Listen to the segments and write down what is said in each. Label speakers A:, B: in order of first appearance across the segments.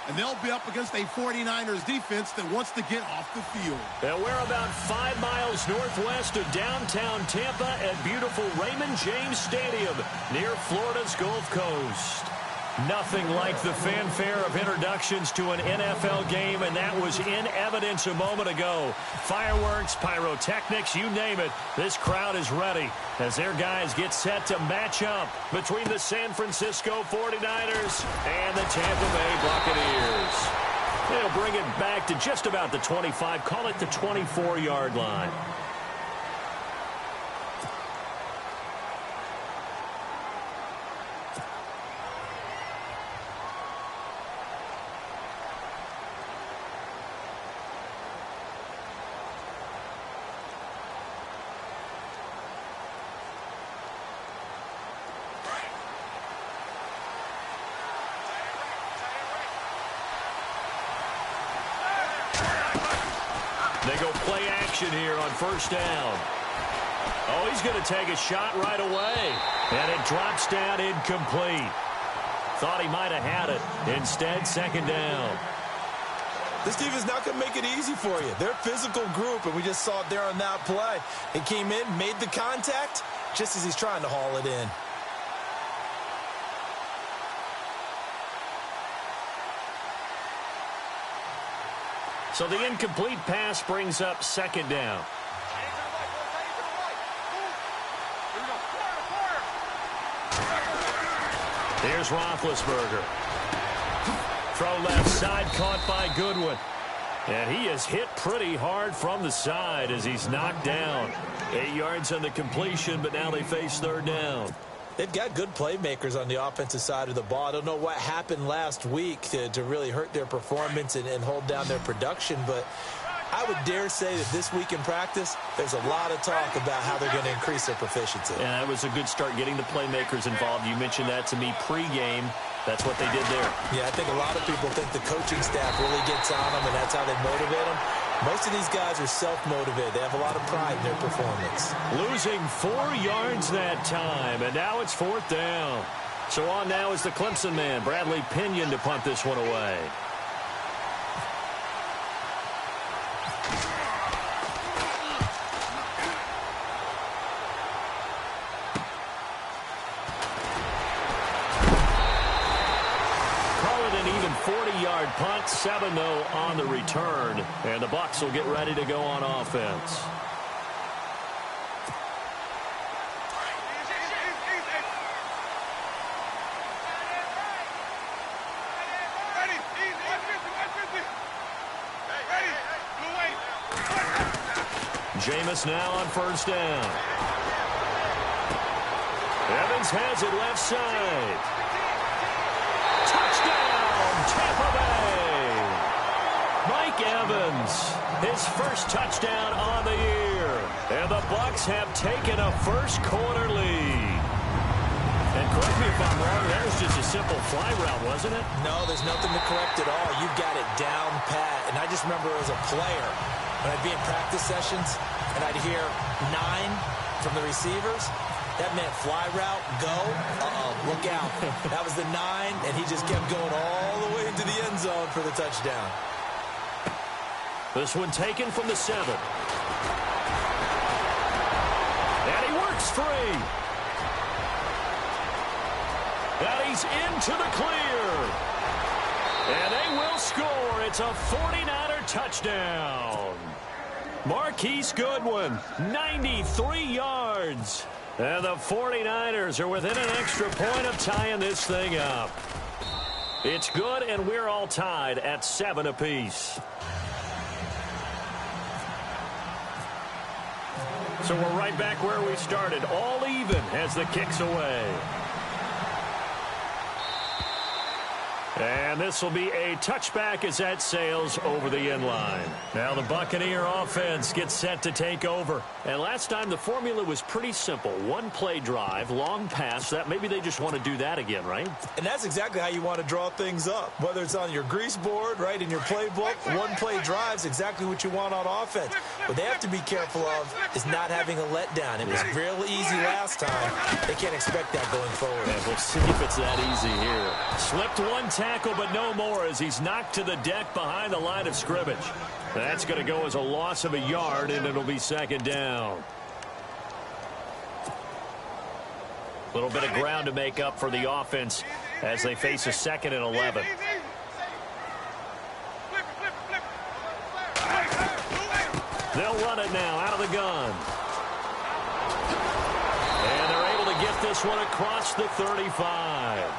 A: and they'll be up against a 49ers defense that wants to get off the field.
B: And we're about 5 miles northwest of downtown Tampa at beautiful Raymond James Stadium near Florida's Gulf Coast. Nothing like the fanfare of introductions to an NFL game, and that was in evidence a moment ago. Fireworks, pyrotechnics, you name it. This crowd is ready as their guys get set to match up between the San Francisco 49ers and the Tampa Bay Buccaneers. They'll bring it back to just about the 25, call it the 24-yard line. They go play action here on first down. Oh, he's going to take a shot right away. And it drops down incomplete. Thought he might have had it. Instead, second down.
C: This defense not going to make it easy for you. They're a physical group, and we just saw it there on that play. It came in, made the contact, just as he's trying to haul it in.
B: So the incomplete pass brings up second down. Here's Roethlisberger. Throw left side, caught by Goodwin. And he is hit pretty hard from the side as he's knocked down. 8 yards on the completion, but now they face third down.
C: They've got good playmakers on the offensive side of the ball. I don't know what happened last week to really hurt their performance and hold down their production, but I would dare say that this week in practice, there's a lot of talk about how they're going to increase their proficiency.
B: And that was a good start getting the playmakers involved. You mentioned that to me pregame. That's what they did there.
C: Yeah, I think a lot of people think the coaching staff really gets on them, and that's how they motivate them. Most of these guys are self-motivated. They have a lot of pride in their performance.
B: Losing 4 yards that time, and now it's fourth down. So on now is the Clemson man, Bradley Pinion, to punt this one away. Punt, 7-0 on the return, and the Bucs will get ready to go on offense. Jameis now on first down. Evans has it left side. Touchdown, Tampa Bay. Mike Evans, his first touchdown on the year. And the Bucs have taken a first-quarter lead. And correct me if I'm wrong, that was just a simple fly route, wasn't it?
C: No, there's nothing to correct at all. You've got it down pat. And I just remember as a player, when I'd be in practice sessions, and I'd hear 9 from the receivers, that meant fly route, go, look out. That was the 9, and he just kept going all the way into the end zone for the touchdown.
B: This one taken from the 7. And he works free. And he's into the clear. And they will score. It's a 49er touchdown. Marquise Goodwin, 93 yards. And the 49ers are within an extra point of tying this thing up. It's good, and we're all tied at 7 apiece. So we're right back where we started, all even as the kick's away. And this will be a touchback as that sails over the end line. Now the Buccaneer offense gets set to take over. And last time the formula was pretty simple. One play drive, long pass. That maybe they just want to do that again, right?
C: And that's exactly how you want to draw things up. Whether it's on your grease board, right, in your playbook, one play drive is exactly what you want on offense. What they have to be careful of is not having a letdown. It was real easy last time. They can't expect that going forward.
B: Yeah, we'll see if it's that easy here. Slipped one tackle, but but no more as he's knocked to the deck behind the line of scrimmage. That's going to go as a loss of a yard, and it'll be second down. A little bit of ground to make up for the offense as they face a 2nd and 11. They'll run it now out of the gun. And they're able to get this one across the 35.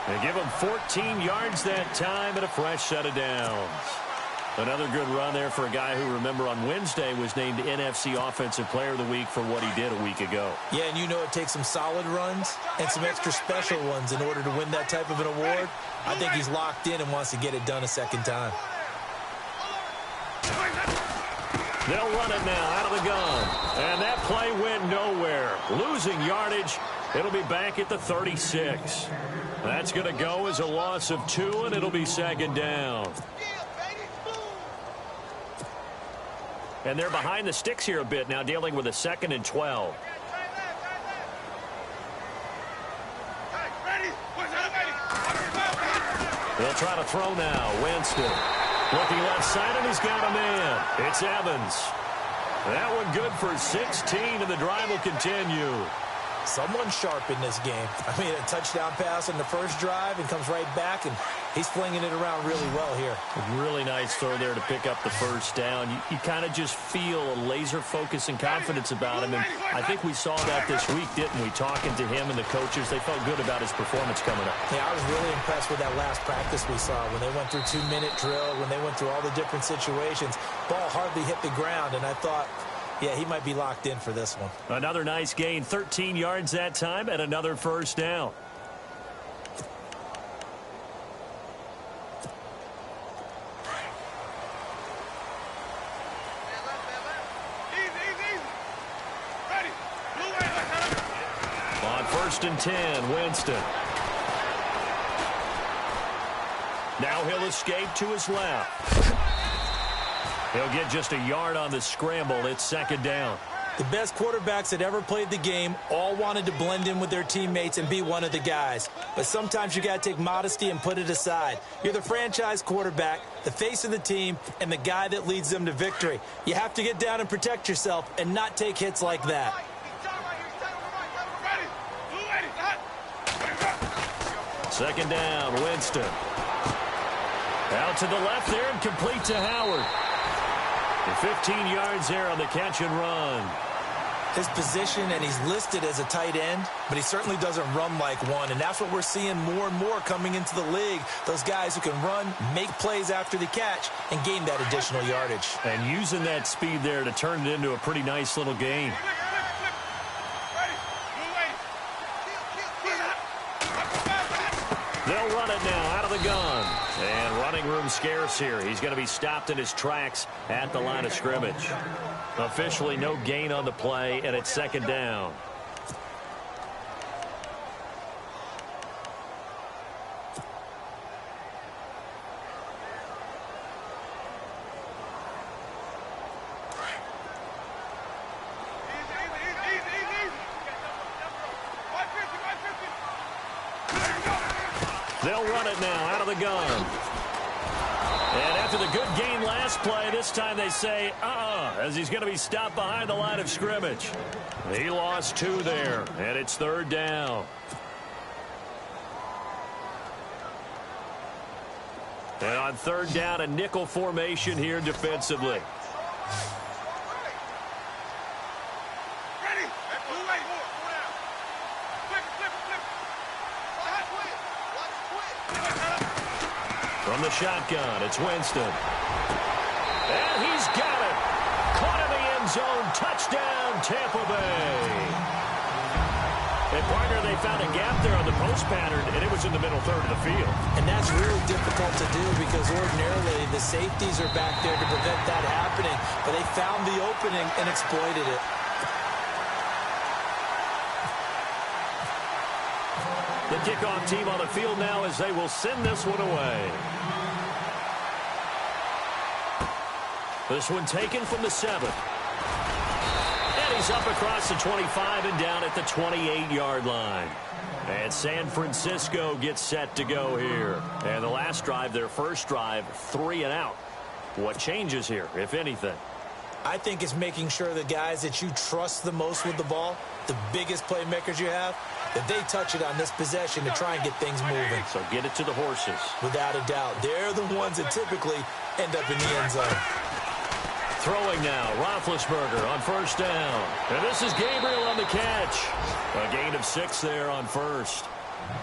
B: They give them 14 yards that time and a fresh set of downs. Another good run there for a guy who, remember, on Wednesday was named NFC Offensive Player of the Week for what he did a week ago.
C: Yeah, and you know it takes some solid runs and some extra special ones in order to win that type of an award. I think he's locked in and wants to get it done a second time.
B: They'll run it now out of the gun. And that play went nowhere. Losing yardage. It'll be back at the 36. That's going to go as a loss of 2, and it'll be second down. And they're behind the sticks here a bit now, dealing with a 2nd and 12. They'll try to throw now. Winston looking left side, and he's got a man. It's Evans. That one good for 16, and the drive will continue.
C: Someone sharp in this game. I mean, a touchdown pass on the first drive and comes right back, and he's flinging it around really well here.
B: A really nice throw there to pick up the first down. You kind of just feel a laser focus and confidence about him, and I think we saw that this week, didn't we? Talking to him and the coaches, they felt good about his performance coming up.
C: Yeah, I was really impressed with that last practice we saw when they went through 2-minute drill, when they went through all the different situations. Ball hardly hit the ground, and I thought, yeah, he might be locked in for this one.
B: Another nice gain, 13 yards that time, and another first down. On 1st and 10, Winston. Now he'll escape to his left. He'll get just a yard on the scramble. It's second down.
C: The best quarterbacks that ever played the game all wanted to blend in with their teammates and be one of the guys. But sometimes you got to take modesty and put it aside. You're the franchise quarterback, the face of the team, and the guy that leads them to victory. You have to get down and protect yourself and not take hits like that.
B: Second down, Winston. Out to the left there and complete to Howard. 15 yards there on the catch and run.
C: His position, and he's listed as a tight end, but he certainly doesn't run like one, and that's what we're seeing more and more coming into the league. Those guys who can run, make plays after the catch, and gain that additional yardage.
B: And using that speed there to turn it into a pretty nice little gain. They'll run it now out of the gun. And running room scarce here. He's going to be stopped in his tracks at the line of scrimmage. Officially no gain on the play, and it's second down. They'll run it now out of the gun. And after the good gain last play, this time they say, as he's going to be stopped behind the line of scrimmage. He lost 2 there, and it's third down. And on third down, a nickel formation here defensively. From the shotgun, it's Winston. And he's got it. Caught in the end zone. Touchdown, Tampa Bay. And, partner, they found a gap there on the post pattern, and it was in the middle third of the field.
C: And that's really difficult to do because ordinarily the safeties are back there to prevent that happening. But they found the opening and exploited it.
B: The kickoff team on the field now as they will send this one away. This one taken from the 7. And he's up across the 25 and down at the 28-yard line. And San Francisco gets set to go here. And the last drive, their first drive, 3 and out. What changes here, if anything?
C: I think it's making sure the guys that you trust the most with the ball, the biggest playmakers you have, that they touch it on this possession to try and get things moving.
B: So get it to the horses.
C: Without a doubt. They're the ones that typically end up in the end zone.
B: Throwing now, Roethlisberger on first down. And this is Gabriel on the catch. A gain of 6 there on first.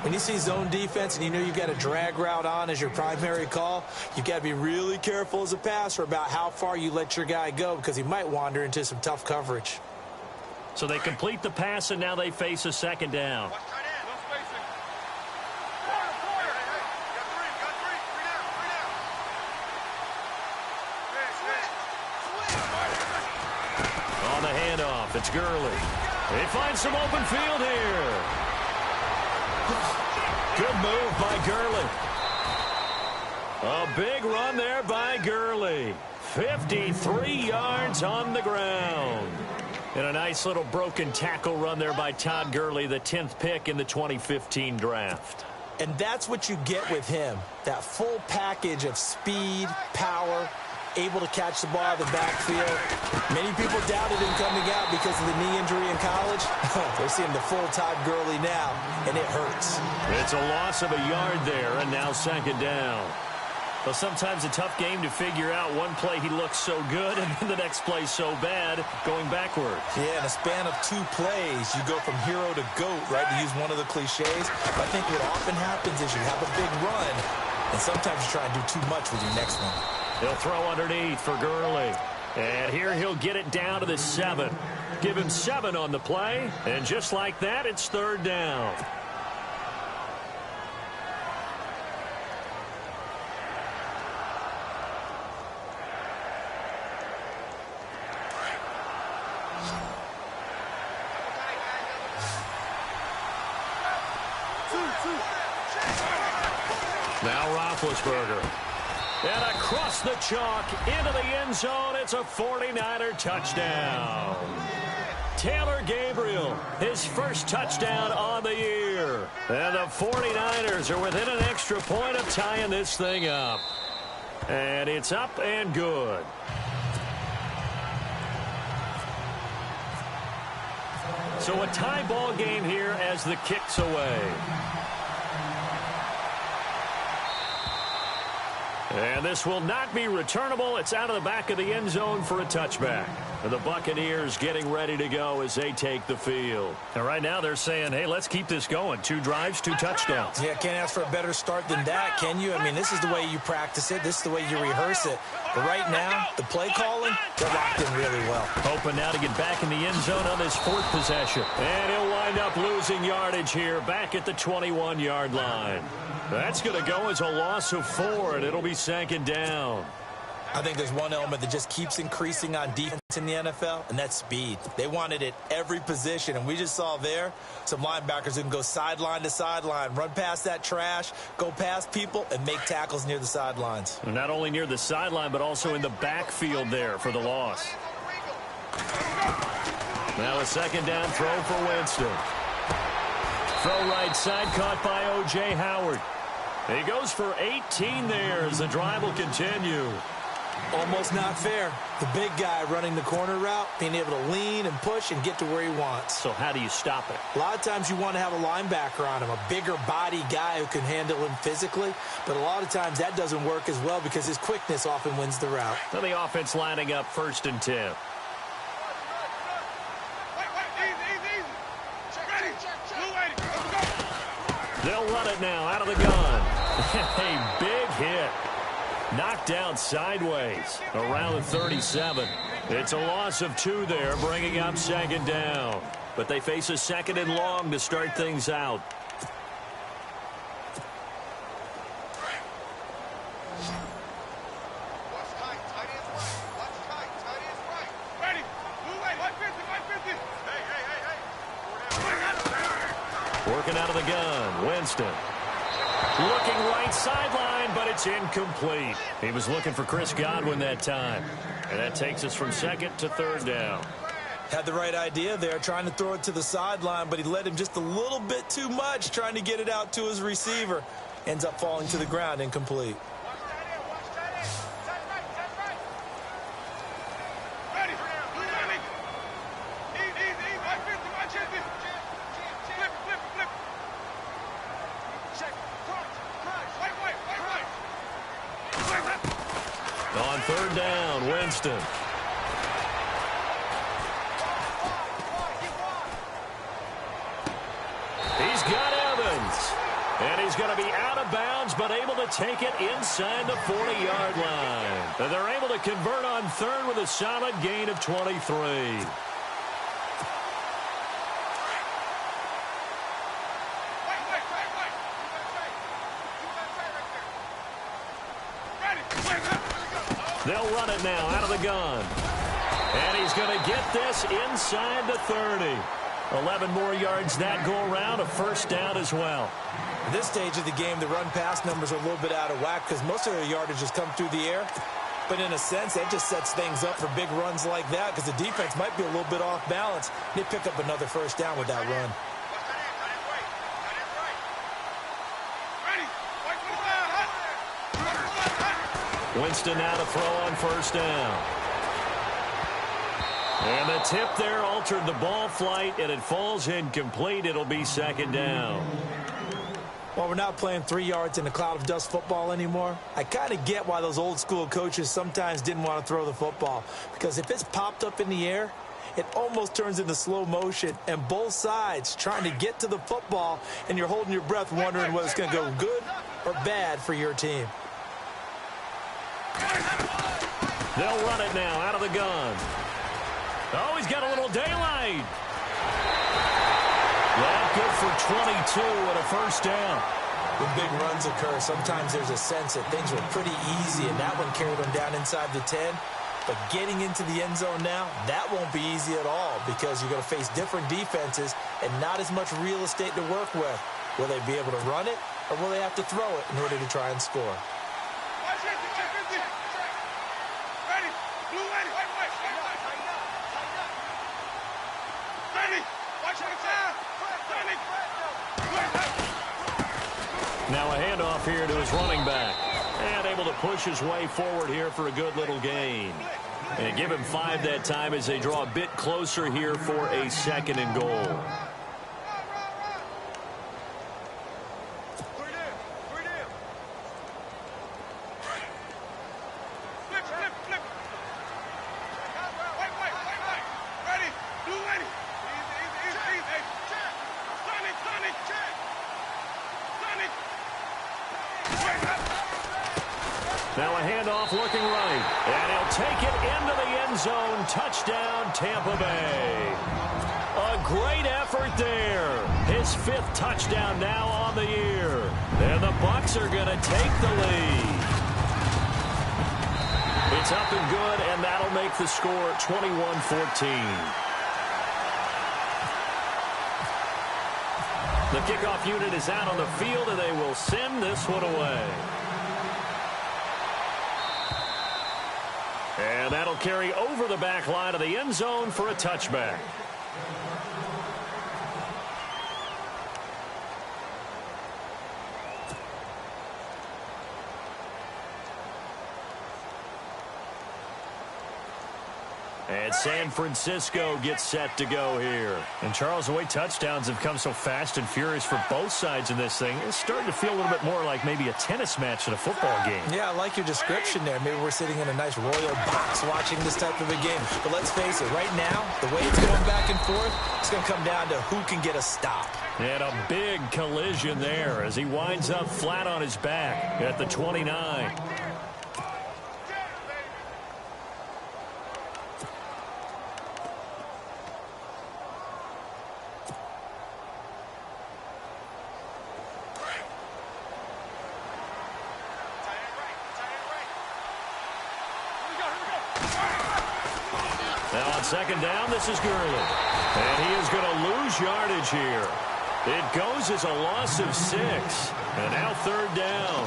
C: When you see zone defense and you know you've got a drag route on as your primary call, you've got to be really careful as a passer about how far you let your guy go because he might wander into some tough coverage.
B: So they complete the pass, and now they face a second down. On the handoff, it's Gurley. They find some open field here. Good move by Gurley. A big run there by Gurley. 53 yards on the ground. And a nice little broken tackle run there by Todd Gurley, the 10th pick in the 2015 draft.
C: And that's what you get with him, that full package of speed, power, able to catch the ball out of the backfield. Many people doubted him coming out because of the knee injury in college. They're seeing the full Todd Gurley now, and it hurts.
B: It's a loss of a yard there, and now second down. Well, sometimes a tough game to figure out. One play he looks so good, and then the next play so bad, going backwards.
C: Yeah, in a span of 2 plays, you go from hero to GOAT, right, to use one of the cliches. But I think what often happens is you have a big run, and sometimes you try and do too much with your next one.
B: He'll throw underneath for Gurley. And here he'll get it down to the 7. Give him 7 on the play. And just like that, it's third down. Now Roethlisberger. And across the chalk into the end zone, it's a 49er touchdown. Taylor Gabriel, his first touchdown on the year. And the 49ers are within an extra point of tying this thing up. And it's up and good. So a tie ball game here as the kick's away. And this will not be returnable. It's out of the back of the end zone for a touchback. And the Buccaneers getting ready to go as they take the field. And right now they're saying, hey, let's keep this going. 2 drives, 2 touchdowns.
C: Yeah, can't ask for a better start than that, can you? I mean, this is the way you practice it. This is the way you rehearse it. But right now, the play calling, they're locked in really well.
B: Hoping now to get back in the end zone on this 4th possession. And he'll wind up losing yardage here back at the 21-yard line. That's going to go as a loss of 4, and it'll be second down.
C: I think there's one element that just keeps increasing on defense in the NFL, and that's speed. They want it at every position, and we just saw there some linebackers who can go sideline to sideline, run past that trash, go past people, and make tackles near the sidelines.
B: Not only near the sideline, but also in the backfield there for the loss. Now a second down throw for Winston. Throw right side, caught by O.J. Howard. He goes for 18 there as the drive will continue.
C: Almost not fair. The big guy running the corner route, being able to lean and push and get to where he wants.
B: So how do you stop it?
C: A lot of times you want to have a linebacker on him, a bigger body guy who can handle him physically. But a lot of times that doesn't work as well because his quickness often wins the route.
B: And the offense lining up 1st and 10. They'll run it now out of the gun. A big hit. Knocked down sideways around the 37. It's a loss of 2 there, bringing up second down. But they face a 2nd and long to start things out. Working out of the gun, Winston. Looking right sideline, but it's incomplete. He was looking for Chris Godwin that time. And that takes us from 2nd to 3rd down.
C: Had the right idea there, trying to throw it to the sideline, but he led him just a little bit too much, trying to get it out to his receiver. Ends up falling to the ground, incomplete.
B: On third down, Winston. He's got Evans. And he's going to be out of bounds, but able to take it inside the 40-yard line. And they're able to convert on third with a solid gain of 23. They'll run it now out of the gun. And he's going to get this inside the 30. 11 more yards that go around, a first down as well.
C: At this stage of the game, the run-pass numbers are a little bit out of whack because most of their yardage has come through the air. But in a sense, that just sets things up for big runs like that because the defense might be a little bit off balance. They pick up another first down with that run.
B: Winston now to throw on first down. And the tip there altered the ball flight, and it falls incomplete. It'll be second down.
C: Well, we're not playing 3 yards in a cloud of dust football anymore. I kind of get why those old school coaches sometimes didn't want to throw the football. Because if it's popped up in the air, it almost turns into slow motion. And both sides trying to get to the football, and you're holding your breath wondering whether it's going to go good or bad for your team.
B: They'll run it now out of the gun. Oh, he's got a little daylight. Well, good for 22 and a first down.
C: When big runs occur, sometimes there's a sense that things were pretty easy, and that one carried them down inside the 10. But getting into the end zone now, that won't be easy at all because you're going to face different defenses and not as much real estate to work with. Will they be able to run it, or will they have to throw it in order to try and score?
B: Now a handoff here to his running back. And able to push his way forward here for a good little gain. And give him 5 that time as they draw a bit closer here for a second and goal. Now a handoff looking right. And he'll take it into the end zone. Touchdown, Tampa Bay. A great effort there. His 5th touchdown now on the year. And the Bucs are going to take the lead. It's up and good, and that'll make the score 21-14. The kickoff unit is out on the field, and they will send this one away. And that'll carry over the back line of the end zone for a touchback. And San Francisco gets set to go here. And, Charles, the way touchdowns have come so fast and furious for both sides in this thing, it's starting to feel a little bit more like maybe a tennis match in a football game.
C: Yeah, I like your description there. Maybe we're sitting in a nice royal box watching this type of a game. But let's face it, right now, the way it's going back and forth, it's going to come down to who can get a stop.
B: And a big collision there as he winds up flat on his back at the 29. Now on second down, this is Gurley. And he is going to lose yardage here. It goes as a loss of 6. And now third down.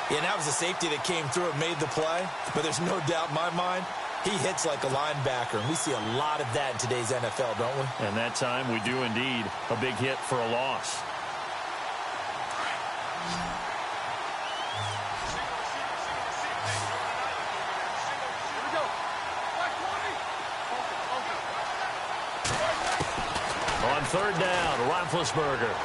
C: Yeah, and that was the safety that came through and made the play. But there's no doubt in my mind, He hits like a linebacker, and we see a lot of that in today's NFL, don't we?
B: And that time we do indeed. A big hit for a loss. On third down, Roethlisberger.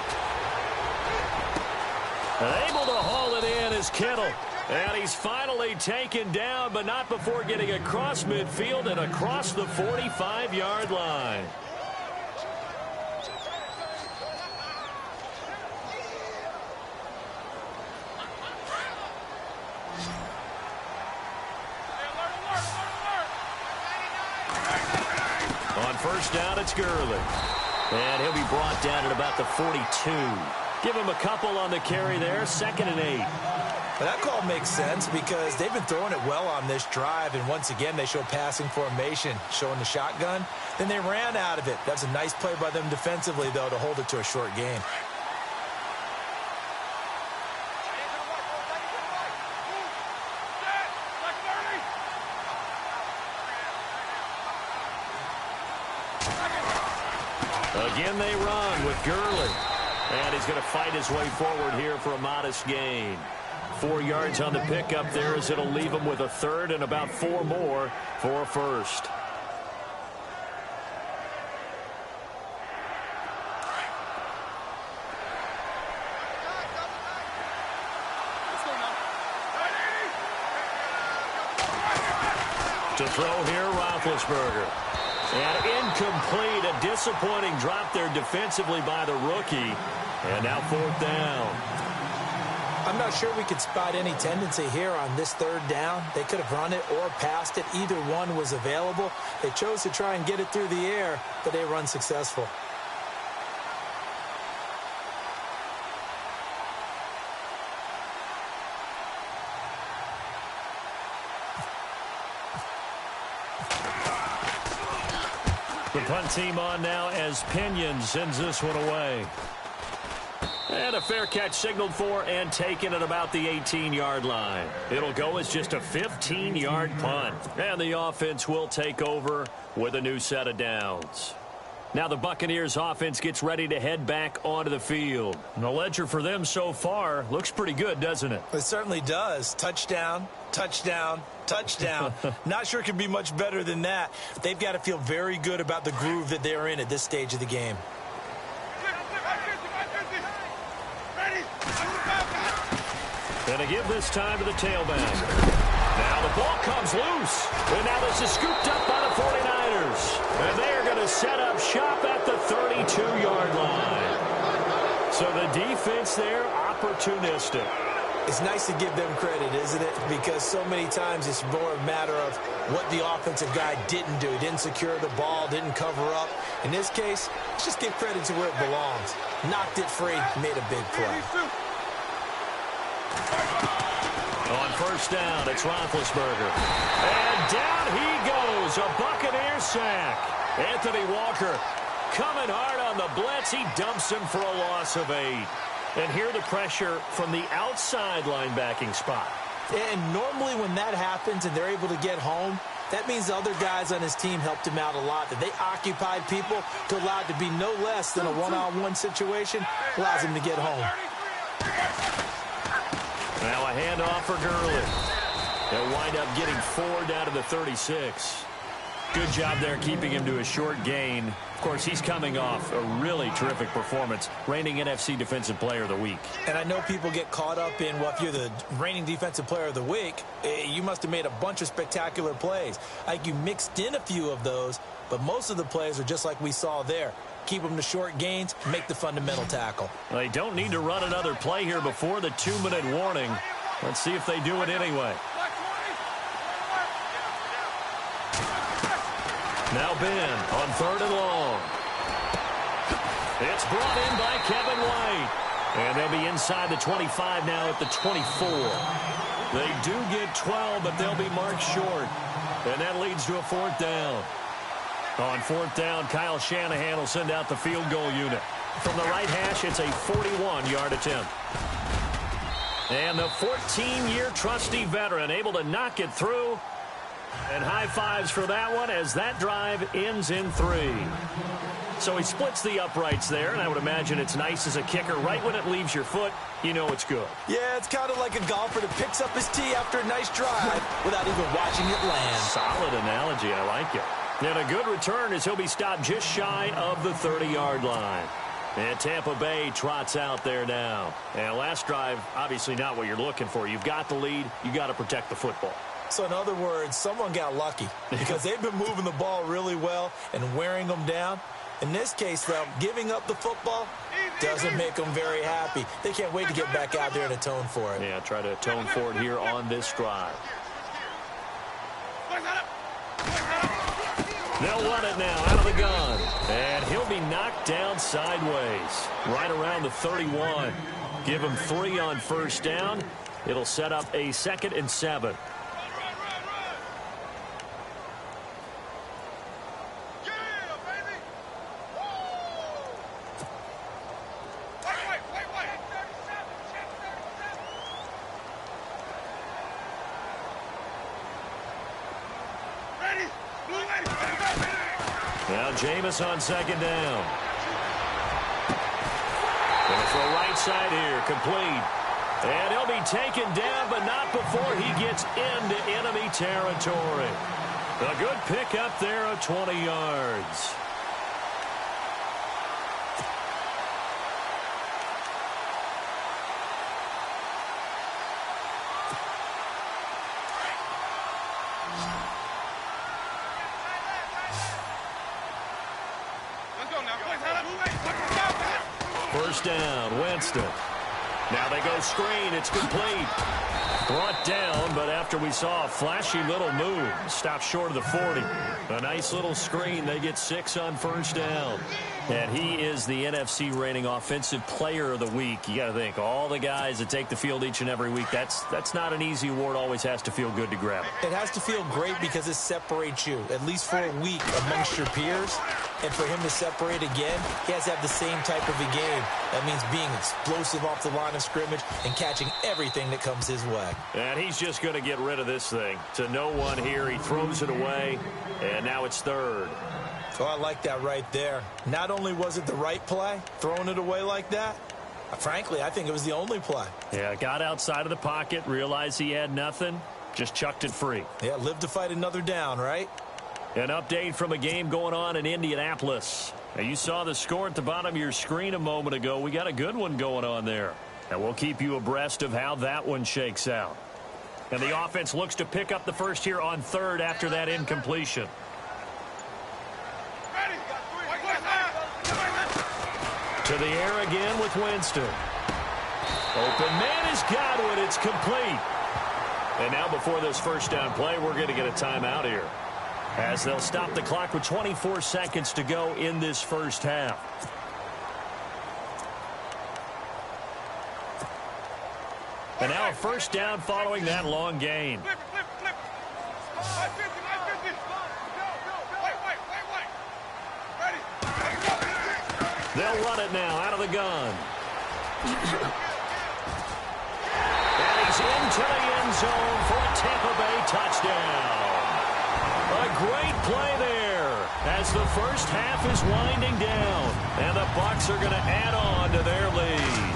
B: And able to haul it in is Kittle. And he's finally taken down, but not before getting across midfield and across the 45-yard line. On first down, it's Gurley. And he'll be brought down at about the 42. Give him a couple on the carry there, 2nd and 8.
C: Well, that call makes sense because they've been throwing it well on this drive, and once again they show passing formation, showing the shotgun. Then they ran out of it. That's a nice play by them defensively, though, to hold it to a short game.
B: Again they run with Gurley. And he's going to fight his way forward here for a modest gain. 4 yards on the pickup there as it'll leave him with a third and about 4 more for a first. To throw here, Roethlisberger. And incomplete, a disappointing drop there defensively by the rookie. And now 4th down.
C: I'm not sure we could spot any tendency here on this 3rd down. They could have run it or passed it. Either one was available. They chose to try and get it through the air, but they were unsuccessful.
B: The punt team on now as Pinion sends this one away. And a fair catch signaled for and taken at about the 18-yard line. It'll go as just a 15-yard punt. And the offense will take over with a new set of downs. Now the Buccaneers offense gets ready to head back onto the field. And the ledger for them so far looks pretty good, doesn't it?
C: It certainly does. Touchdown, touchdown, touchdown. Not sure it could be much better than that. They've got to feel very good about the groove that they're in at this stage of the game.
B: And a give this time to the tailback. Now the ball comes loose. And now this is scooped up by the 49ers. And they are going to set up shop at the 32-yard line. So the defense there, opportunistic.
C: It's nice to give them credit, isn't it? Because so many times it's more a matter of what the offensive guy didn't do. He didn't secure the ball, didn't cover up. In this case, let's just give credit to where it belongs. Knocked it free, made a big play.
B: On first down, it's Roethlisberger. And down he goes, a Buccaneer sack. Anthony Walker coming hard on the blitz. He dumps him for a loss of 8. And here the pressure from the outside linebacking spot.
C: And normally when that happens and they're able to get home, that means the other guys on his team helped him out a lot. That they occupied people to allow it to be no less than a one-on-one situation, allows him to get home.
B: Now a handoff for Gurley. They'll wind up getting 4 down to the 36. Good job there keeping him to a short gain. Of course, he's coming off a really terrific performance, reigning NFC Defensive Player of the Week.
C: And I know people get caught up in, well, if you're the reigning Defensive Player of the Week, you must have made a bunch of spectacular plays. Like you mixed in a few of those, but most of the plays are just like we saw there. Keep them to short gains, make the fundamental tackle.
B: They don't need to run another play here before the 2-minute warning. Let's see if they do it anyway. Now Ben on 3rd and long. It's brought in by Kevin White. And they'll be inside the 25 now at the 24. They do get 12, but they'll be marked short. And that leads to a 4th down. On 4th down, Kyle Shanahan will send out the field goal unit. From the right hash, it's a 41-yard attempt. And the 14-year trusty veteran able to knock it through. And high fives for that one as that drive ends in 3. So he splits the uprights there, and I would imagine it's nice as a kicker. Right when it leaves your foot, you know it's good.
C: Yeah, it's kind of like a golfer that picks up his tee after a nice drive without even watching it land.
B: Solid analogy. I like it. And a good return as he'll be stopped just shy of the 30-yard line. And Tampa Bay trots out there now. And last drive, obviously not what you're looking for. You've got the lead. You got to protect the football.
C: So in other words, someone got lucky because they've been moving the ball really well and wearing them down. In this case, though, giving up the football doesn't make them very happy. They can't wait to get back out there and atone for it.
B: Yeah, try to atone for it here on this drive. They'll run it now out of the gun. And he'll be knocked down sideways right around the 31. Give him 3 on first down. It'll set up a 2nd and 7. Now Jameis on 2nd down. Going to throw right side here, complete. And he'll be taken down, but not before he gets into enemy territory. A good pickup there of 20 yards. First down, Winston. Now they go screen. It's complete. Brought down, but after we saw a flashy little move, stopped short of the 40. A nice little screen. They get 6 on first down. And he is the NFC reigning offensive player of the week. You got to think, all the guys that take the field each and every week, that's not an easy award. Always has to feel good to grab it.
C: It has to feel great because it separates you, at least for a week, amongst your peers. And for him to separate again, he has to have the same type of a game. That means being explosive off the line of scrimmage and catching everything that comes his way.
B: And he's just going to get rid of this thing. To no one here, he throws it away, and now it's 3rd.
C: Oh, I like that right there. Not only was it the right play, throwing it away like that, frankly, I think it was the only play.
B: Yeah, got outside of the pocket, realized he had nothing, just chucked it free.
C: Yeah, live to fight another down, right?
B: An update from a game going on in Indianapolis. Now, you saw the score at the bottom of your screen a moment ago. We got a good one going on there. And we'll keep you abreast of how that one shakes out. And the offense looks to pick up the first here on 3rd after that incompletion. To the air again with Winston. Open man is Godwin. It's complete. And now before this first down play, we're going to get a timeout here, as they'll stop the clock with 24 seconds to go in this first half. And now a first down following that long gain. They'll run it now out of the gun. And he's into the end zone for a Tampa Bay touchdown. A great play there as the first half is winding down. And the Bucs are going to add on to their lead.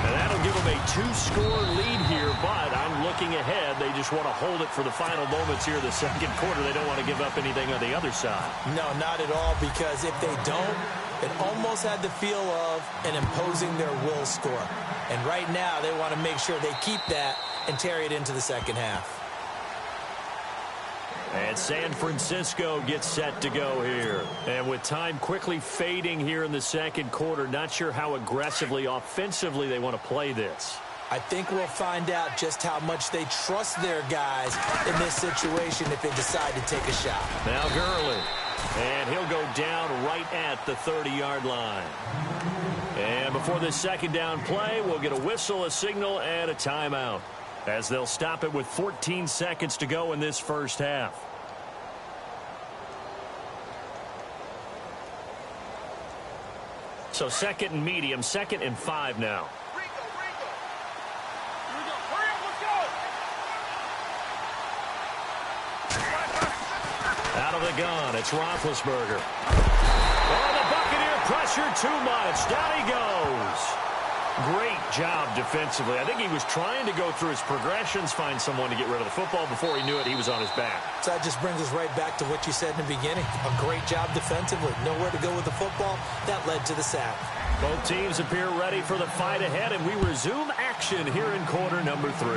B: And that'll give them a 2-score lead here, but I'm looking ahead. They just want to hold it for the final moments here of the second quarter. They don't want to give up anything on the other side.
C: No, not at all, because if they don't, it almost had the feel of an imposing their will score. And right now, they want to make sure they keep that and carry it into the second half.
B: And San Francisco gets set to go here. And with time quickly fading here in the second quarter, not sure how aggressively, offensively they want to play this.
C: I think we'll find out just how much they trust their guys in this situation if they decide to take a shot.
B: Now Gurley. And he'll go down right at the 30-yard line. And before this second down play, we'll get a whistle, a signal, and a timeout, as they'll stop it with 14 seconds to go in this first half. So 2nd and medium, 2nd and 5 now. of the gun, it's Roethlisberger. Oh, the Buccaneer pressure too much. Down he goes. Great job defensively. I think he was trying to go through his progressions, find someone to get rid of the football. Before he knew it, he was on his back.
C: So that just brings us right back to what you said in the beginning. A great job defensively. Nowhere to go with the football. That led to the sack.
B: Both teams appear ready for the fight ahead, and we resume action here in quarter number 3.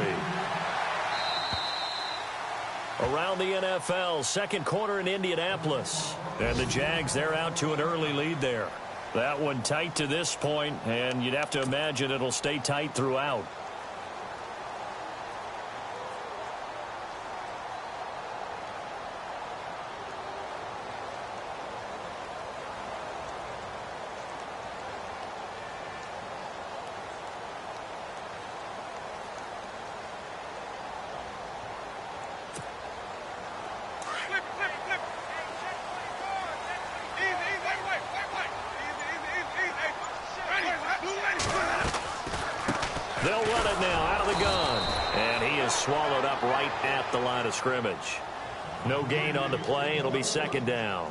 B: Around the NFL, second quarter in Indianapolis. And the Jags, they're out to an early lead there. That one tight to this point, and you'd have to imagine it'll stay tight throughout. They'll run it now out of the gun. And he is swallowed up right at the line of scrimmage. No gain on the play. It'll be second down.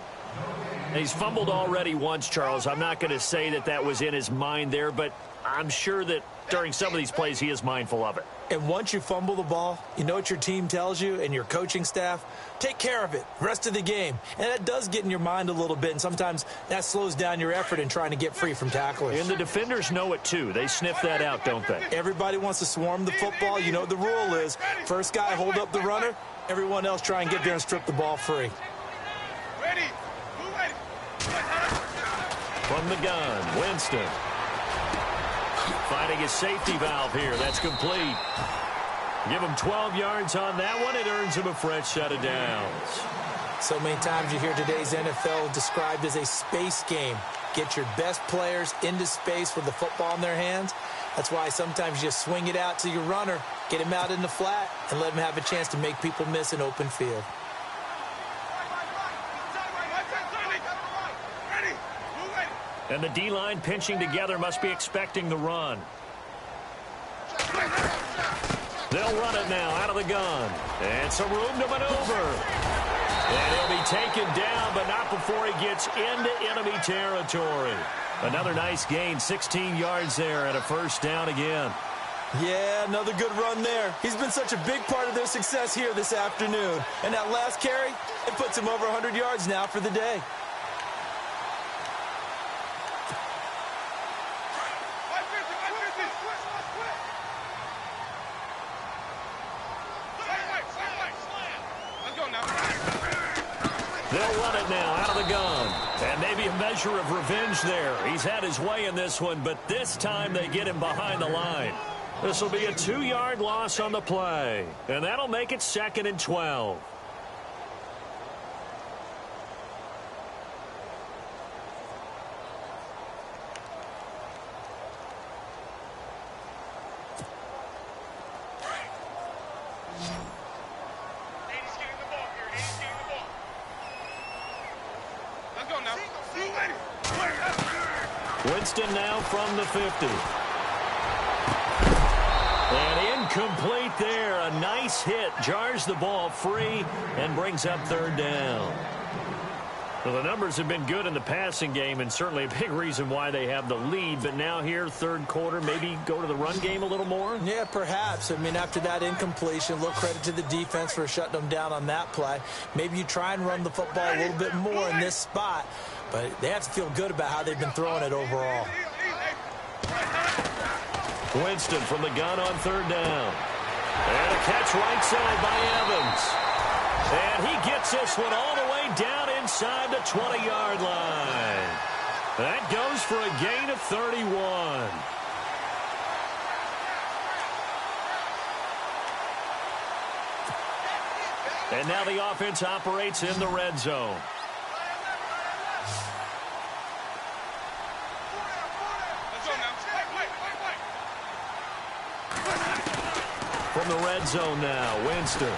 B: He's fumbled already once, Charles. I'm not going to say that that was in his mind there, but I'm sure that during some of these plays he is mindful of it.
C: And once you fumble the ball, you know what your team tells you and your coaching staff? Take care of it rest of the game. And that does get in your mind a little bit, and sometimes that slows down your effort in trying to get free from tacklers.
B: And the defenders know it too. They sniff that out, don't they?
C: Everybody wants to swarm the football. You know what the rule is. First guy hold up the runner. Everyone else try and get there and strip the ball free.
B: From the gun, Winston. Finding his safety valve here. That's complete. Give him 12 yards on that one. It earns him a fresh set of downs.
C: So many times you hear today's NFL described as a space game. Get your best players into space with the football in their hands. That's why sometimes you just swing it out to your runner, get him out in the flat, and let him have a chance to make people miss an open field.
B: And the D-line pinching together must be expecting the run. They'll run it now out of the gun. And some room to maneuver. And he'll be taken down, but not before he gets into enemy territory. Another nice gain, 16 yards there, and a first down again.
C: Yeah, another good run there. He's been such a big part of their success here this afternoon. And that last carry, it puts him over 100 yards now for the day.
B: They'll run it now out of the gun. And maybe a measure of revenge there. He's had his way in this one, but this time they get him behind the line. This will be a 2-yard loss on the play. And that'll make it 2nd and 12. Winston now from the 50. And incomplete there. A nice hit. Jars the ball free and brings up 3rd down. Well, the numbers have been good in the passing game and certainly a big reason why they have the lead. But now here, 3rd quarter, maybe go to the run game a little more?
C: Yeah, perhaps. I mean, after that incompletion, a little credit to the defense for shutting them down on that play. Maybe you try and run the football a little bit more in this spot. But they have to feel good about how they've been throwing it overall.
B: Winston from the gun on 3rd down. And a catch right side by Evans. And he gets this one all the way down inside the 20-yard line. That goes for a gain of 31. And now the offense operates in the red zone. From the red zone now, Winston.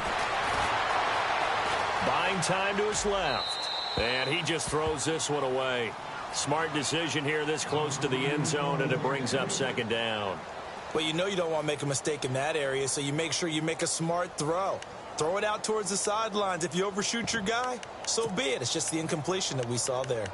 B: Buying time to his left. And he just throws this one away. Smart decision here this close to the end zone, and it brings up 2nd down.
C: Well, you know you don't want to make a mistake in that area, so you make sure you make a smart throw. Throw it out towards the sidelines. If you overshoot your guy, so be it. It's just the incompletion that we saw there.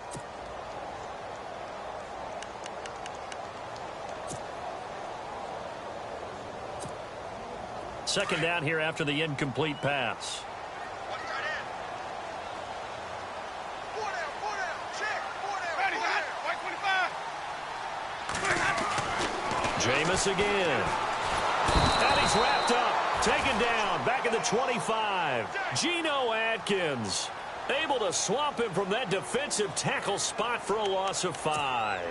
B: Second down here after the incomplete pass. Jameis again. And he's wrapped up. Taken down. Back at the 25. Geno Atkins able to swamp him from that defensive tackle spot for a loss of 5.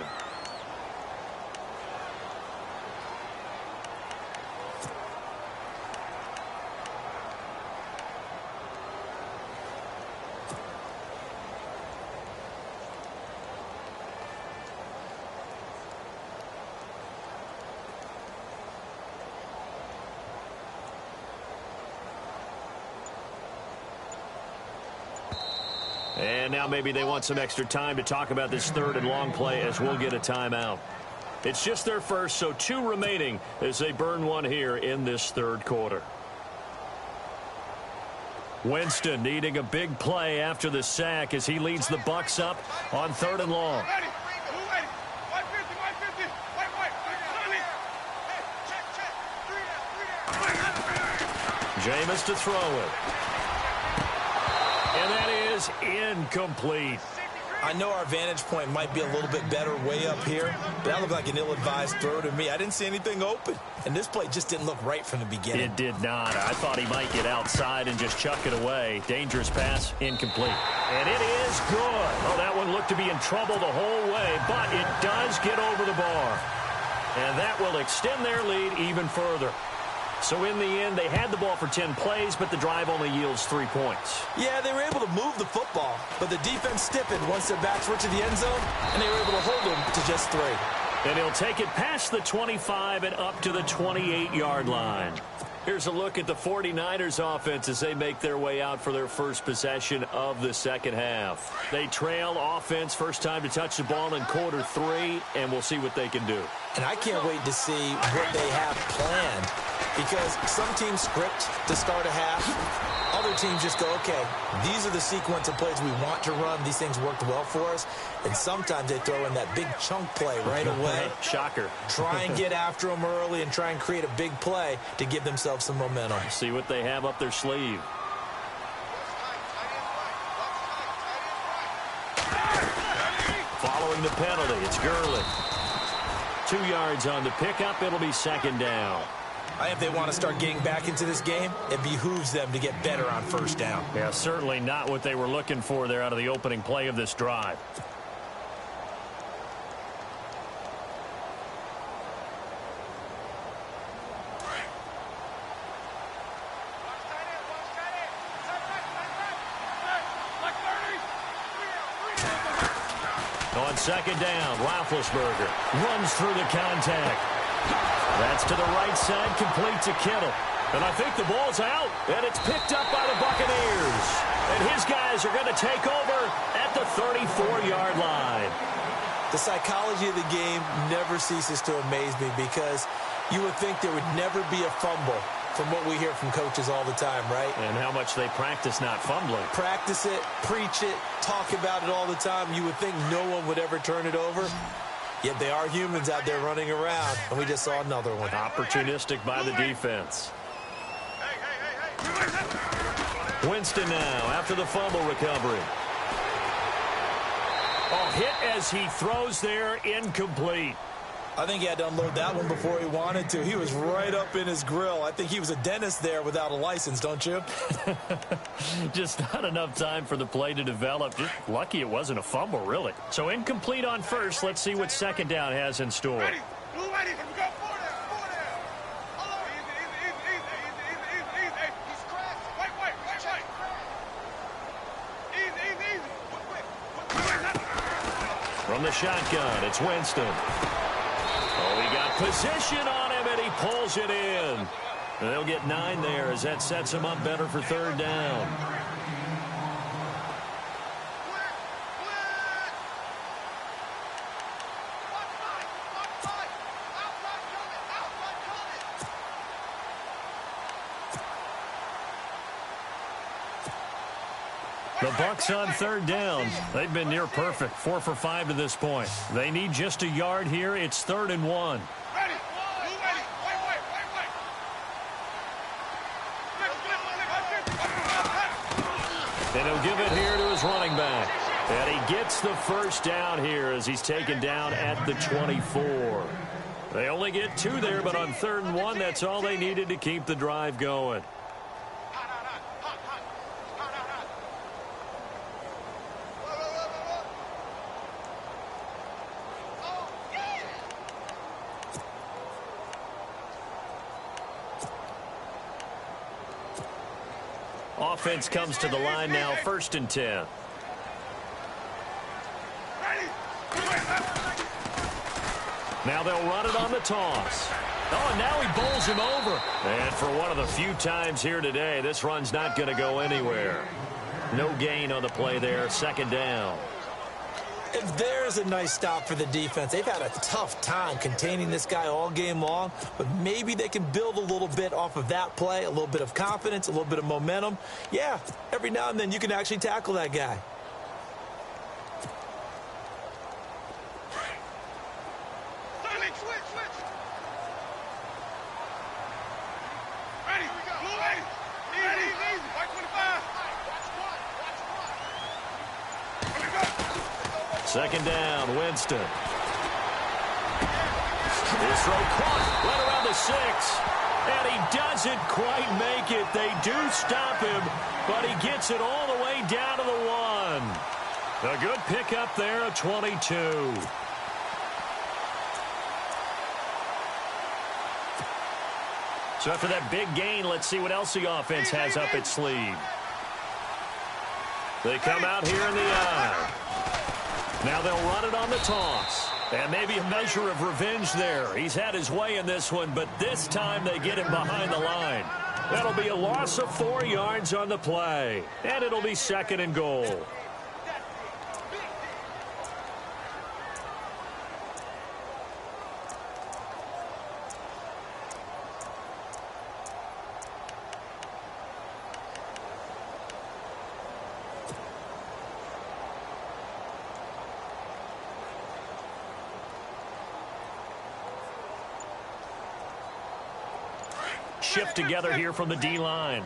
B: And now maybe they want some extra time to talk about this third and long play as we'll get a timeout. It's just their first, so 2 remaining as they burn one here in this third quarter. Winston needing a big play after the sack as he leads the Bucs up on third and long. Jameis to throw it. And that is incomplete.
C: I know our vantage point might be a little bit better way up here, but that looked like an ill-advised throw to me. I didn't see anything open, and this play just didn't look right from the beginning.
B: It did not. I thought he might get outside and just chuck it away. Dangerous pass, incomplete. And it is good. Oh, that one looked to be in trouble the whole way, but it does get over the bar. And that will extend their lead even further. So in the end, they had the ball for 10 plays, but the drive only yields 3 points.
C: Yeah, they were able to move the football, but the defense stiffened once their backs were to the end zone, and they were able to hold them to just 3.
B: And he'll take it past the 25 and up to the 28-yard line. Here's a look at the 49ers offense as they make their way out for their first possession of the second half. They trail offense, first time to touch the ball in quarter 3, and we'll see what they can do.
C: And I can't wait to see what they have planned, because some teams script to start a half. Other teams just go, okay, these are the sequence of plays we want to run. These things worked well for us. And sometimes they throw in that big chunk play right away.
B: Shocker.
C: Try and get after them early and try and create a big play to give themselves some momentum.
B: See what they have up their sleeve. Following the penalty, it's Gurley. 2 yards on the pickup. It'll be second down.
C: If they want to start getting back into this game, it behooves them to get better on first down.
B: Yeah, certainly not what they were looking for there out of the opening play of this drive. On second down, Roethlisberger runs through the contact. That's to the right side, complete to Kittle. And I think the ball's out, and it's picked up by the Buccaneers. And his guys are going to take over at the 34-yard line.
C: The psychology of the game never ceases to amaze me, because you would think there would never be a fumble from what we hear from coaches all the time, right?
B: And how much they practice not fumbling.
C: Practice it, preach it, talk about it all the time. You would think no one would ever turn it over. Yet they are humans out there running around, and we just saw another one.
B: Opportunistic by the defense. Winston now after the fumble recovery. Oh, hit as he throws there, incomplete.
C: I think he had to unload that one before he wanted to. He was right up in his grill. I think he was a dentist there without a license, don't you?
B: Just not enough time for the play to develop. Just lucky it wasn't a fumble, really. So incomplete on first. Let's see what second down has in store. From the shotgun, it's Winston. Oh, he got position on him, and he pulls it in. And they'll get 9 there as that sets him up better for third down. The Bucks on third down. They've been near perfect, 4 for 5 to this point. They need just a yard here. It's 3rd and 1. And he'll give it here to his running back. And he gets the first down here as he's taken down at the 24. They only get 2 there, but on 3rd and 1, that's all they needed to keep the drive going. Offense comes to the line now, 1st and 10. Now they'll run it on the toss. Oh, and now he bowls him over. And for one of the few times here today, this run's not going to go anywhere. No gain on the play there, 2nd down.
C: If there's a nice stop for the defense, they've had a tough time containing this guy all game long, but maybe they can build a little bit off of that play, a little bit of confidence, a little bit of momentum. Yeah, every now and then you can actually tackle that guy.
B: Second down, Winston. His throw caught right around the 6. And he doesn't quite make it. They do stop him, but he gets it all the way down to the 1. A good pickup there, a 22. So after that big gain, let's see what else the offense has up its sleeve. They come out here in the eye. Now they'll run it on the toss. And maybe a measure of revenge there. He's had his way in this one, but this time they get him behind the line. That'll be a loss of 4 yards on the play. And it'll be 2nd and goal. Shift together here from the D-line.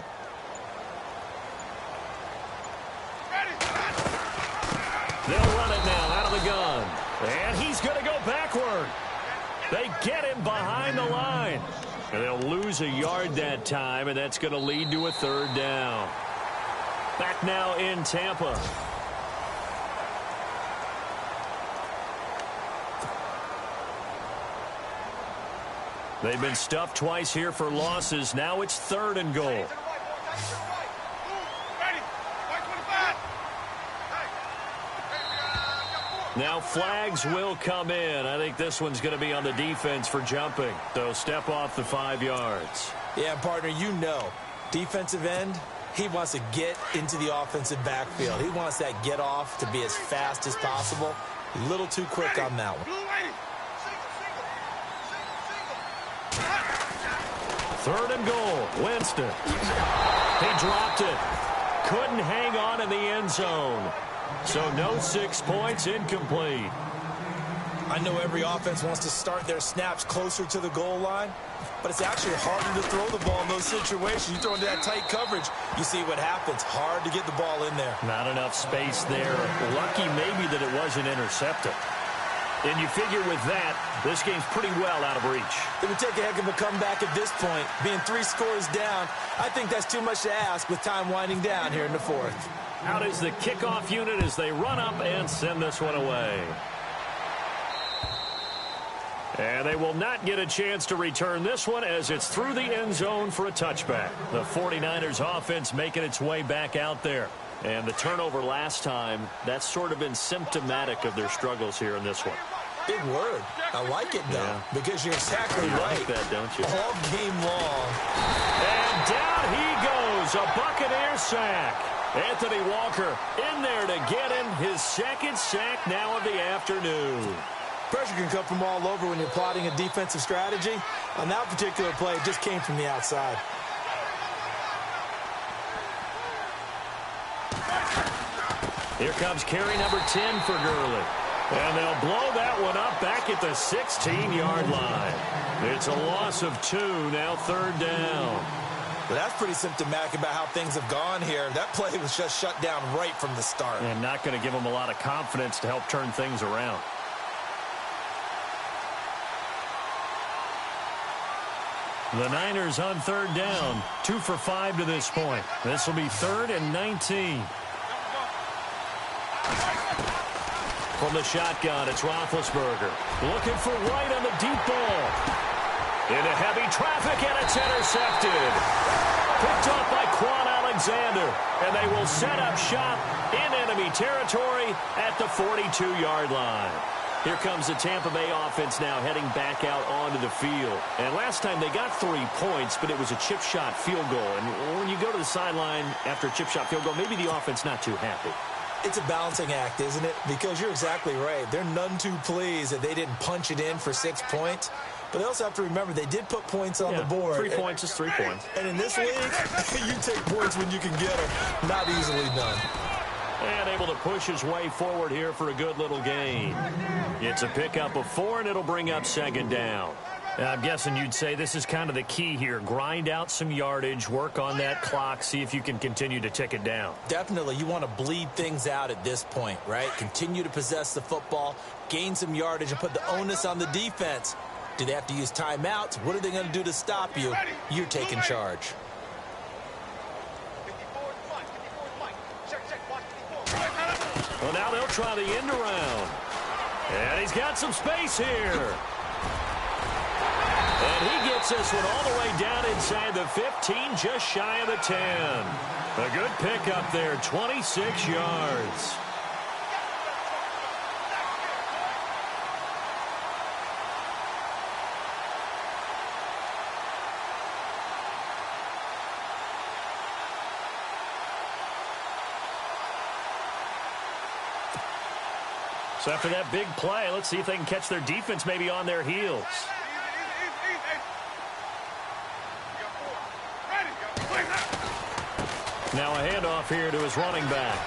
B: They'll run it now out of the gun. And he's going to go backward. They get him behind the line. And they'll lose a yard that time, and that's going to lead to a 3rd down. Back now in Tampa. They've been stuffed twice here for losses. Now it's 3rd and goal. Now flags will come in. I think this one's going to be on the defense for jumping. So step off the 5 yards.
C: Yeah, partner, you know, defensive end, he wants to get into the offensive backfield. He wants that get off to be as fast as possible. A little too quick on that one.
B: 3rd and goal, Winston. He dropped it. Couldn't hang on in the end zone. So no 6 points, incomplete.
C: I know every offense wants to start their snaps closer to the goal line, but it's actually harder to throw the ball in those situations. You throw into that tight coverage, you see what happens. Hard to get the ball in there.
B: Not enough space there. Lucky maybe that it wasn't intercepted. And you figure with that, this game's pretty well out of reach.
C: It would take a heck of a comeback at this point. Being 3 scores down, I think that's too much to ask with time winding down here in the 4th.
B: Out is the kickoff unit as they run up and send this one away. And they will not get a chance to return this one as it's through the end zone for a touchback. The 49ers offense making its way back out there. And the turnover last time, that's sort of been symptomatic of their struggles here in this one.
C: Big word. I like it, though, because you're exactly right.
B: You like that, don't you?
C: All game long.
B: And down he goes, a Buccaneer sack. Anthony Walker in there to get him his 2nd sack now of the afternoon.
C: Pressure can come from all over when you're plotting a defensive strategy. On that particular play, it just came from the outside.
B: Here comes carry number 10 for Gurley. And they'll blow that one up back at the 16-yard line. It's a loss of 2, now 3rd down.
C: But that's pretty symptomatic about how things have gone here. That play was just shut down right from the start.
B: And not going to give them a lot of confidence to help turn things around. The Niners on 3rd down, 2 for 5 to this point. This will be 3rd and 19. From the shotgun, it's Roethlisberger. Looking for White on the deep ball. Into heavy traffic, and it's intercepted. Picked off by Quan Alexander. And they will set up shop in enemy territory at the 42-yard line. Here comes the Tampa Bay offense now heading back out onto the field. And last time they got 3 points, but it was a chip shot field goal. And when you go to the sideline after a chip shot field goal, maybe the offense not too happy.
C: It's a balancing act, isn't it? Because you're exactly right. They're none too pleased that they didn't punch it in for 6 points. But they also have to remember they did put points on the board.
B: 3 points is 3 points.
C: And in this league, you take points when you can get them. Not easily done.
B: And able to push his way forward here for a good little gain. It's a pickup of 4, and it'll bring up 2nd down. I'm guessing you'd say this is kind of the key here. Grind out some yardage, work on that clock, see if you can continue to tick it down.
C: Definitely. You want to bleed things out at this point, right? Continue to possess the football, gain some yardage, and put the onus on the defense. Do they have to use timeouts? What are they going to do to stop you? You're taking charge.
B: Well, now they'll try the end around. And he's got some space here. And he gets this one all the way down inside the 15, just shy of the 10. A good pickup there, 26 yards. So after that big play, let's see if they can catch their defense maybe on their heels. Now a handoff here to his running back.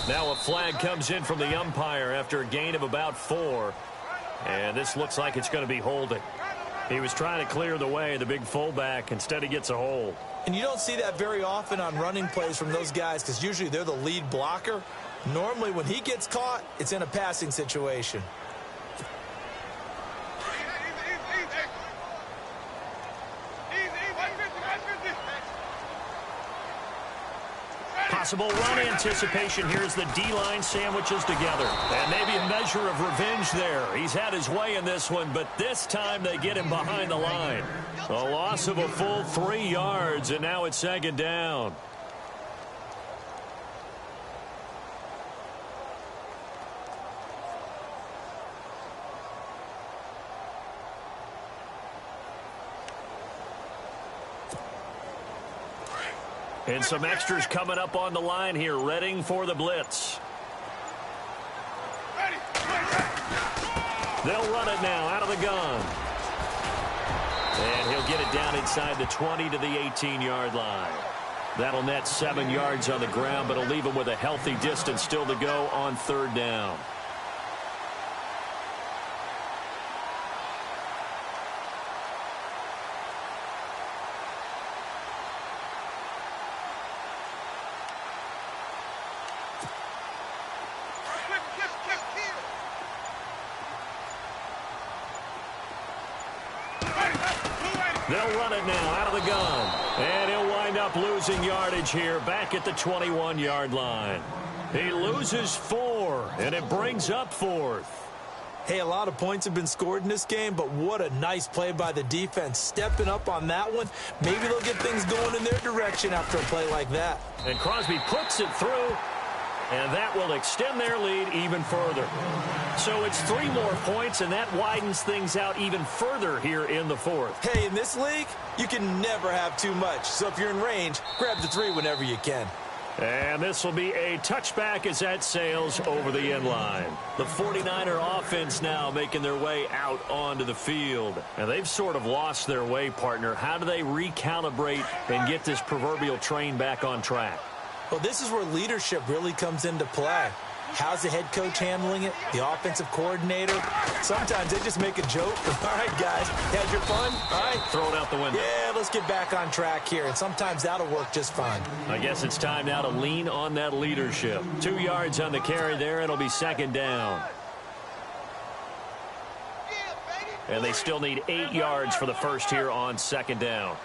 B: Now a flag comes in from the umpire after a gain of about 4. And this looks like it's going to be holding. He was trying to clear the way, the big fullback. Instead, he gets a hold.
C: And you don't see that very often on running plays from those guys because usually they're the lead blocker. Normally, when he gets caught, it's in a passing situation.
B: Possible run anticipation here as the D-line sandwiches together. And maybe a measure of revenge there. He's had his way in this one, but this time they get him behind the line. A loss of a full 3 yards, and now it's 2nd down. And some extras coming up on the line here, readying for the blitz. They'll run it now out of the gun. And he'll get it down inside the 20 to the 18-yard line. That'll net 7 yards on the ground, but it'll leave him with a healthy distance still to go on 3rd down. They'll run it now out of the gun. And he'll wind up losing yardage here back at the 21-yard line. He loses 4, and it brings up 4th.
C: Hey, a lot of points have been scored in this game, but what a nice play by the defense. Stepping up on that one. Maybe they'll get things going in their direction after a play like that.
B: And Crosby puts it through. And that will extend their lead even further. So it's 3 more points, and that widens things out even further here in the 4th.
C: Hey, in this league, you can never have too much. So if you're in range, grab the 3 whenever you can.
B: And this will be a touchback as that sails over the end line. The 49er offense now making their way out onto the field. And they've sort of lost their way, partner. How do they recalibrate and get this proverbial train back on track?
C: Well, this is where leadership really comes into play. How's the head coach handling it? The offensive coordinator? Sometimes they just make a joke. All right, guys, had your fun? All right.
B: Throw it out the window.
C: Yeah, let's get back on track here. And sometimes that'll work just fine.
B: I guess it's time now to lean on that leadership. 2 yards on the carry there. It'll be second down. And they still need 8 yards for the first here on second down.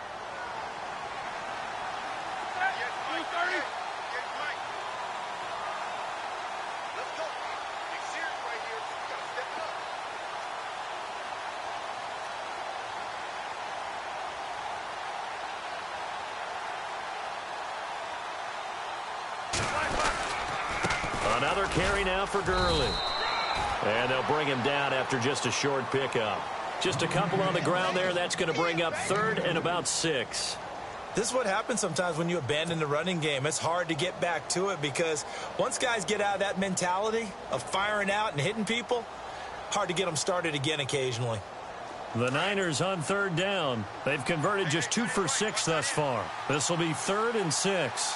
B: Another carry now for Gurley. And they'll bring him down after just a short pickup. Just a couple on the ground there. That's going to bring up third and about 6.
C: This is what happens sometimes when you abandon the running game. It's hard to get back to it because once guys get out of that mentality of firing out and hitting people, hard to get them started again occasionally.
B: The Niners on third down. They've converted just 2 for 6 thus far. This will be third and 6.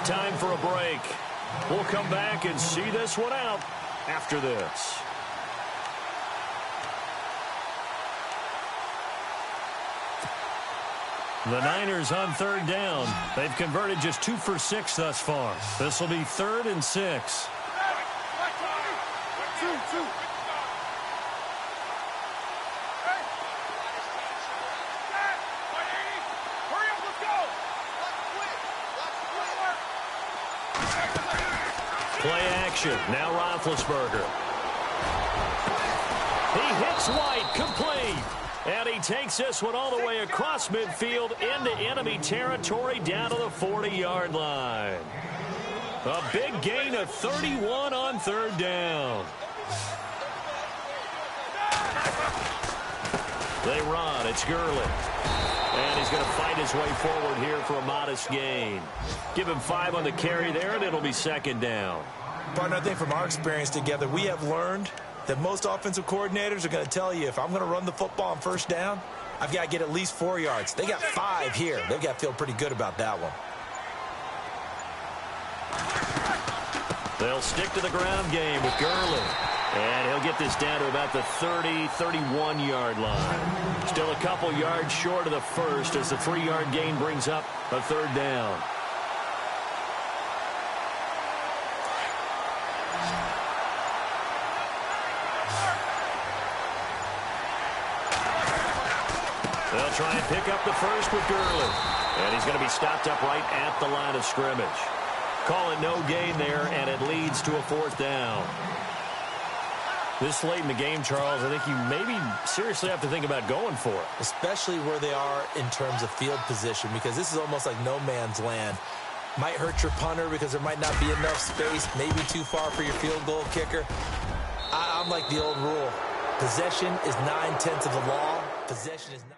B: Time for a break. We'll come back and see this one out after this. The Niners on third down. They've converted just 2 for 6 thus far. This will be third and 6. Play action. Now Roethlisberger. He hits White. Complete. And he takes this one all the way across midfield into enemy territory down to the 40-yard line. A big gain of 31 on third down. They run. It's Gurley. And he's going to fight his way forward here for a modest gain. Give him 5 on the carry there, and it'll be second down.
C: Partner, I think from our experience together, we have learned that most offensive coordinators are going to tell you, if I'm going to run the football on first down, I've got to get at least 4 yards. They got 5 here. They've got to feel pretty good about that one.
B: They'll stick to the ground game with Gurley. And he'll get this down to about the 30, 31-yard line. Still a couple yards short of the first as the 3-yard gain brings up a third down. They'll try and pick up the first with Gurley. And he's going to be stopped up right at the line of scrimmage. Call it no gain there, and it leads to a fourth down. This late in the game, Charles, I think you maybe seriously have to think about going for it.
C: Especially where they are in terms of field position, because this is almost like no man's land. Might hurt your punter because there might not be enough space, maybe too far for your field goal kicker. I'm like the old rule. Possession is 9/10 of the law. Possession is not.